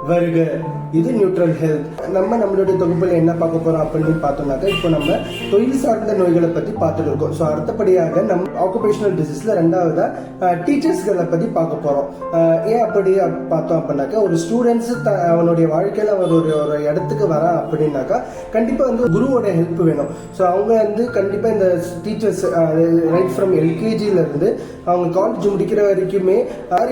வருக. இது neutral health. நம்மளுடைய தொகுப்பில் என்ன பார்க்க போறோம் அப்படின்னு பார்த்தோம்னாக்க, இப்போ நம்ம தொழில் சார்ந்த நோய்களை பத்தி பார்த்துட்டு இருக்கோம். ஸோ அடுத்தபடியாக நம்ம ஆக்குபேஷனல் டிசீஸ்ல ரெண்டாவதா டீச்சர்ஸ்களை பத்தி பார்க்க போறோம். ஏன் அப்படி பார்த்தோம் அப்படின்னாக்க, ஒரு ஸ்டூடெண்ட்ஸ் அவனுடைய வாழ்க்கையில அவர் ஒரு இடத்துக்கு வரா அப்படின்னாக்கா கண்டிப்பா வந்து குருவோட ஹெல்ப் வேணும். ஸோ அவங்க கண்டிப்பா இந்த டீச்சர்ஸ் ரைட் ஃப்ரம் எல்கேஜில இருந்து அவங்க காலேஜ் முடிக்கிற வரைக்குமே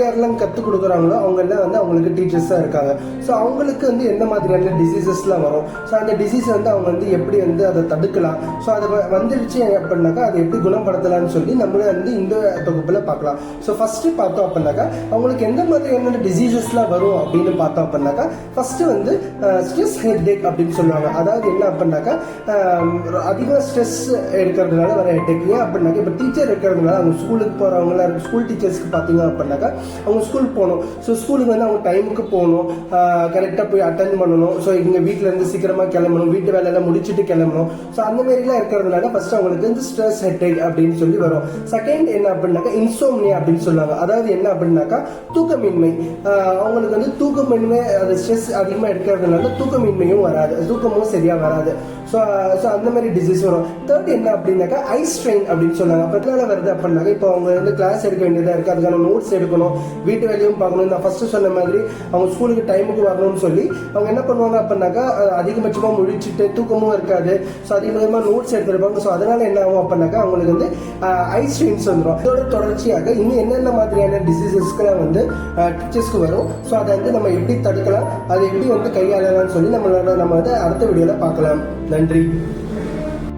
யாரெல்லாம் கற்றுக் கொடுக்குறாங்களோ அவங்க எல்லாம் அவங்களுக்கு டீச்சர்ஸா இருக்காங்க. ஸோ அவங்களுக்கு எந்த மாதிரியான டிசீசஸ்லாம் வரும், ஸோ அந்த டிசீஸ் அவங்க எப்படி அதை தடுக்கலாம், ஸோ அதை வந்துடுச்சு அப்படின்னாக்கா அதை எப்படி குணப்படுத்தலாம்னு சொல்லி நம்மளே இந்த தொகுப்புல பார்க்கலாம். ஸோ ஃபர்ஸ்ட் பார்த்தோம் அப்படின்னாக்கா அவங்களுக்கு எந்த மாதிரியான டிசீசஸ்லாம் வரும் அப்படின்னு பார்த்தோம் அப்படின்னாக்கா, ஃபர்ஸ்ட் ஸ்ட்ரெஸ் ஹெட்டேக் அப்படின்னு சொல்லுவாங்க. அதாவது என்ன அப்படின்னாக்கா, அதிகமாக ஸ்ட்ரெஸ் எடுக்கிறதுனால வர ஹெட்டேக். ஏன் அப்படின்னாக்கா, இப்போ டீச்சர் இருக்கிறதுனால அவங்க ஸ்கூலுக்கு போறவங்களா ஸ்கூல் டீச்சர்ஸ்க்கு பார்த்தீங்க அப்படின்னாக்கா அவங்க ஸ்கூலுக்கு போகணும். ஸோ ஸ்கூலுக்கு அவங்க டைமுக்கு போகணும், கரெக்டாக போய் அட்டென்ட் பண்ணணும். ஸோ இங்கே வீட்டில் இருந்து சீக்கிரமாக கிளம்பணும், வீட்டு வேலையெல்லாம் முடிச்சுட்டு கிளம்பணும். ஸோ அந்த மாதிரிலாம் இருக்கிறதுனால ஃபர்ஸ்ட் அவங்களுக்கு ஸ்ட்ரெஸ் ஹெட்டேக் அப்படின்னு சொல்லி வரும். செகண்ட் என்ன அப்படின்னாக்கா, இன்சோம்னியா அப்படின்னு சொல்லுவாங்க. அதாவது என்ன அப்படின்னாக்கா, தூக்கமின்மை. அவங்களுக்கு தூக்கமின்மை, அது ஸ்ட்ரெஸ் அதிகமாக எடுக்கிறதுனால தூக்கமின்மையும் வராது, தூக்கமும் சரியா வராது. ஸோ அந்த மாதிரி டிசீஸ் வரும். தேர்ட் என்ன அப்படின்னாக்கா, ஐ ஸ்ட்ரெயின் அப்படின்னு சொல்லுவாங்க. அப்போ வருது அப்படின்னாக்கா, இப்போ அவங்க கிளாஸ் எடுக்க வேண்டியதாக இருக்குது, அதுக்கான நோட்ஸ் எடுக்கணும், வீட்டு வேலையும் பார்க்கணும். நான் ஃபர்ஸ்ட் சொன்ன மாதிரி அவங்க ஸ்கூலுக்கு டைமுக்கு வரணும்னு சொல்லி அவங்க என்ன பண்ணுவாங்க அப்படின்னாக்கா, அதிகபட்சமாக முழிச்சுட்டு தூக்கமும் இருக்காது. ஸோ அதிகமாக நோட்ஸ் எடுத்துருப்பாங்க. ஸோ அதனால என்ன ஆகும் அப்படின்னாக்கா அவங்களுக்கு ஐ ஸ்ட்ரெயின்ஸ் வந்துடும். இதோட தொடர்ச்சியாக இன்னும் என்னென்ன மாதிரியான டிசீசஸ்க்குலாம் டீச்சர்ஸ்க்கு வரும். ஸோ அதை நம்ம எப்படி தடுக்கலாம், அதை எப்படி கையாளலாம்னு சொல்லி நம்ம அடுத்த வீடியோல பார்க்கலாம். நன்றி.